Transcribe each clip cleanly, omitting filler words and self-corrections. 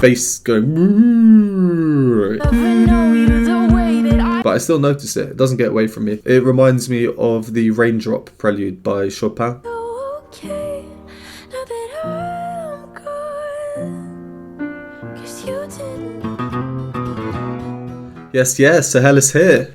bass going, but I still notice it. It doesn't get away from me. It reminds me of the Raindrop Prelude by Chopin. Yes, yes, so hell is here.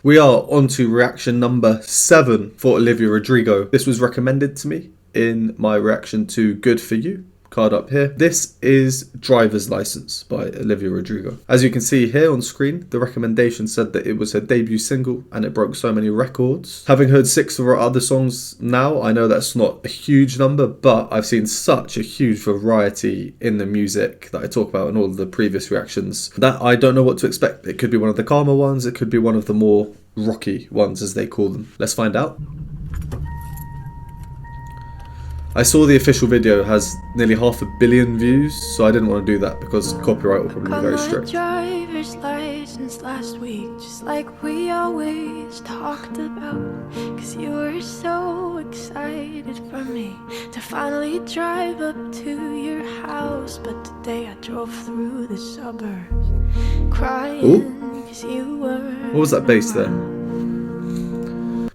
We are on to reaction number 7 for Olivia Rodrigo. This was recommended to me in my reaction to Good For You, card up here. This is Driver's License by Olivia Rodrigo. As you can see here on screen, the recommendation said that it was her debut single and it broke so many records. Having heard 6 of her other songs now, I know that's not a huge number, but I've seen such a huge variety in the music that I talk about in all of the previous reactions that I don't know what to expect. It could be one of the calmer ones, it could be one of the more rocky ones as they call them. Let's find out. I saw the official video has nearly 500 million views, so I didn't want to do that because copyright will probably be very strict. Driver's license last week, just like we always talked about, cause you were so excited for me to finally drive up to your house. But today I drove through the suburbs crying cause you were. What was that bass there?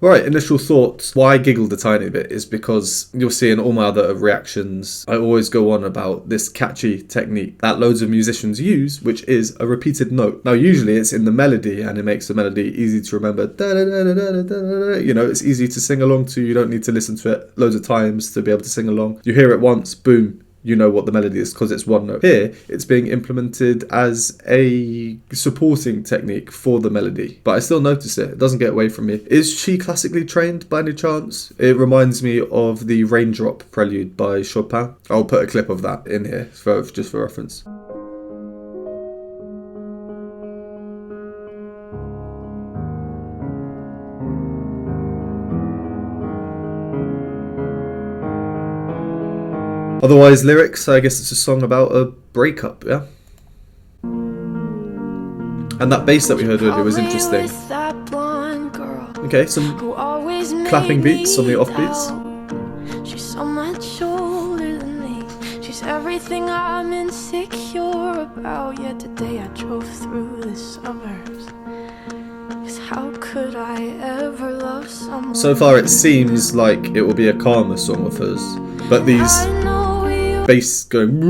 Right, initial thoughts. Why I giggled a tiny bit is because you'll see in all my other reactions, I always go on about this catchy technique that loads of musicians use, which is a repeated note. Now, usually it's in the melody and it makes the melody easy to remember. You know, it's easy to sing along to. You don't need to listen to it loads of times to be able to sing along. You hear it once, boom. You know what the melody is because it's one note. Here, it's being implemented as a supporting technique for the melody. But I still notice it. It doesn't get away from me. Is she classically trained by any chance? It reminds me of the Raindrop Prelude by Chopin. I'll put a clip of that in here just for reference. Otherwise, lyrics, I guess it's a song about a breakup, yeah? And that bass that we heard earlier was interesting. Okay, some clapping beats on the offbeats. She's so much older than me. She's everything I'm insecure about. Yet today I drove through the suburbs. Cause how could I ever love someone? So far it seems like it will be a calmer song of hers. But these bass going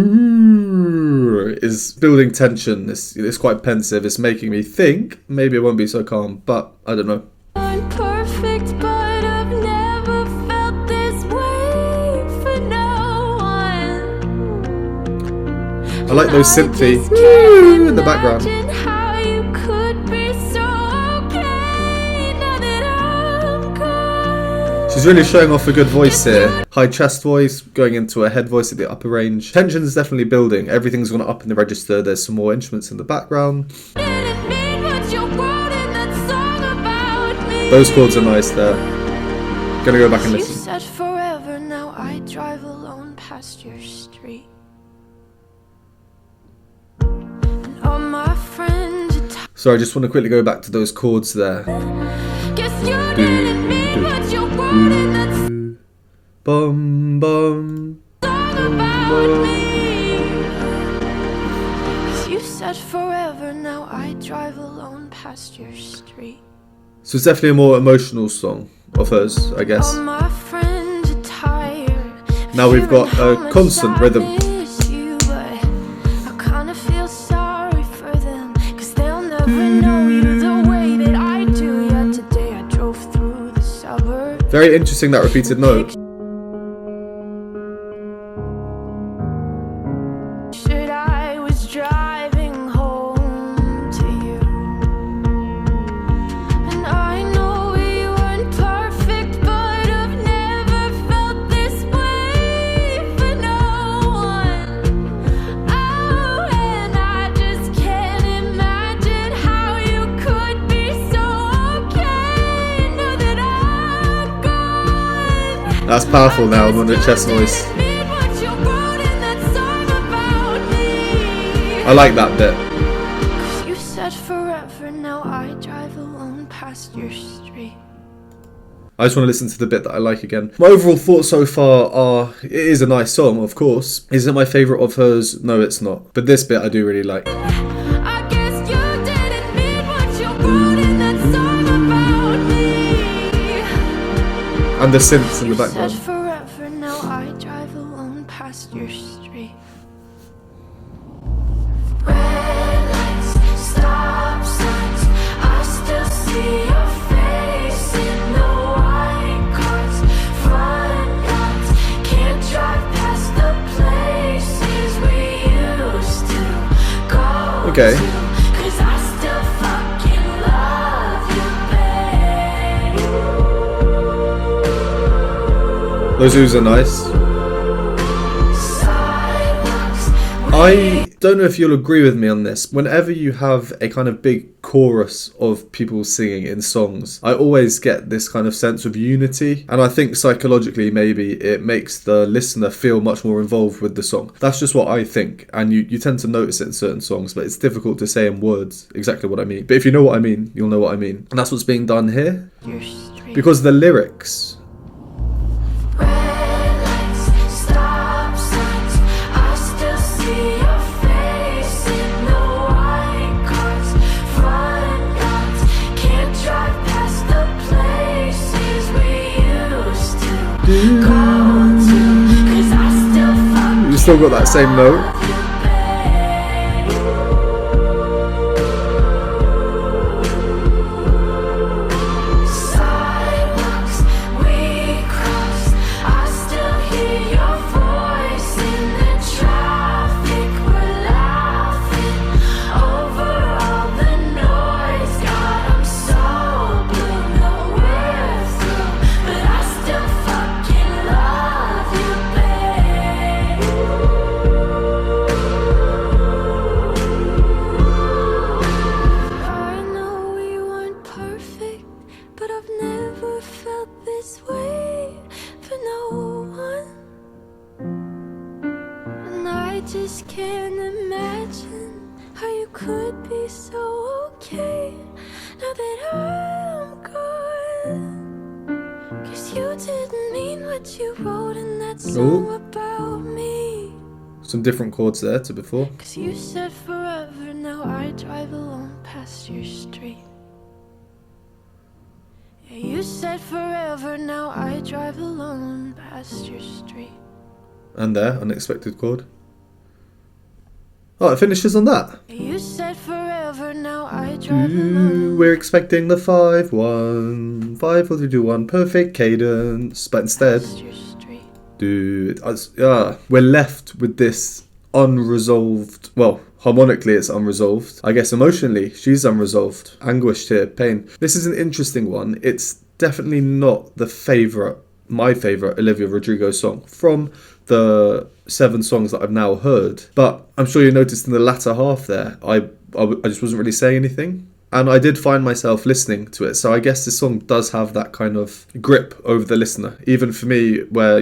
is building tension. It's quite pensive. It's making me think maybe it won't be so calm, but I don't know. I'm perfect, but I've never felt this way for no one. I like those synthy in the background. She's really showing off a good voice here. High chest voice, going into a head voice at the upper range. Tension is definitely building. Everything's gone up in the register. There's some more instruments in the background. Those chords are nice there. Gonna go back and listen. You said forever, now I drive alone past your street. And all my friends are Sorry, I just want to quickly go back to those chords there. guess you didn't mean what you wrote in that Bum bum. song about me. 'Cause you said forever, now I drive alone past your street. So it's definitely a more emotional song of hers, I guess. All my friends are tired. Now we've got a constant rhythm. I kinda feel sorry for them, 'cause they'll never know you the way that I do. Yet today I drove through the suburbs. Very interesting, that repeated note. Should I was driving home to you, and I know we weren't perfect, but I've never felt this way for no one. Oh, and I just can't imagine how you could be so okay now that I'm gone. That's powerful now, I'm on the chest voice. I like that bit. You said forever, now I drive alone past your street. I just want to listen to the bit that I like again. My overall thoughts so far are, it is a nice song, of course. Is it my favourite of hers? No, it's not. But this bit I do really like. I guess you didn't mean what you wrote in that song about me. And the synths in the You said background. forever, now I drive alone past your street. Red lights, stop signs, I still see your face in the white cars, front yards. Can't drive past the places we used to go Okay. to, 'cause I still fucking love you, babe. Those oohs are nice. Sidewalks, I don't know if you'll agree with me on this. Whenever you have a kind of big chorus of people singing in songs, I always get this kind of sense of unity. And I think psychologically, maybe it makes the listener feel much more involved with the song. That's just what I think. And you tend to notice it in certain songs, but it's difficult to say in words exactly what I mean. But if you know what I mean, you'll know what I mean. And that's what's being done here. your street. Because the lyrics, Red lights, stop signs, I still see your face in the white cars, front yards. Can't drive past the places we used to go to, 'cause I still fucking you still got that same note. love you, babe. Sidewalks we crossed, I still hear your voice in the traffic. We're laughing over all the noise. God, I'm so blue, no we're through, but I still fucking love you, babe. I know we weren't perfect, but I've never felt this way for no one. And I just can't imagine how you could be so okay now that I'm gone. 'Cause you didn't mean what you wrote in that song about me. Some different chords there to before. 'Cause you said forever, now I drive alone past your street. Yeah, you said forever, now I drive alone past your street. And there, unexpected chord. Oh, it finishes on that. Yeah, you said forever, now I drive Ooh, alone. we're expecting the 5-1, 5 4 3 2 1 perfect cadence, but instead, Past your street. dude, we're left with this unresolved. Well, harmonically, it's unresolved. I guess emotionally, she's unresolved. Anguished here, pain. This is an interesting one. It's definitely not my favorite Olivia Rodrigo song from the 7 songs that I've now heard. But I'm sure you noticed in the latter half there, I just wasn't really saying anything. And I did find myself listening to it. So I guess this song does have that kind of grip over the listener. Even for me, where,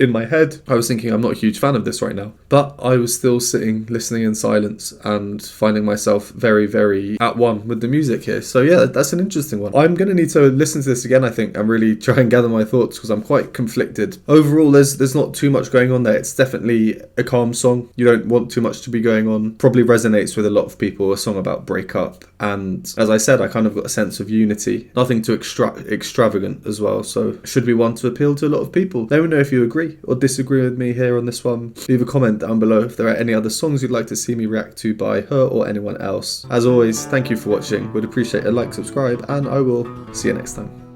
in my head, I was thinking I'm not a huge fan of this right now. But I was still sitting, listening in silence and finding myself very, very at one with the music here. So yeah, that's an interesting one. I'm going to need to listen to this again, I think, and really try and gather my thoughts because I'm quite conflicted. Overall, there's not too much going on there. It's definitely a calm song. You don't want too much to be going on. Probably resonates with a lot of people, a song about breakup. And as I said, I kind of got a sense of unity. Nothing too extravagant as well. So should be one to appeal to a lot of people. Let me know if you agree or disagree with me here on this one. Leave a comment down below if there are any other songs you'd like to see me react to by her or anyone else. As always, thank you for watching. Would appreciate a like, subscribe, and I will see you next time.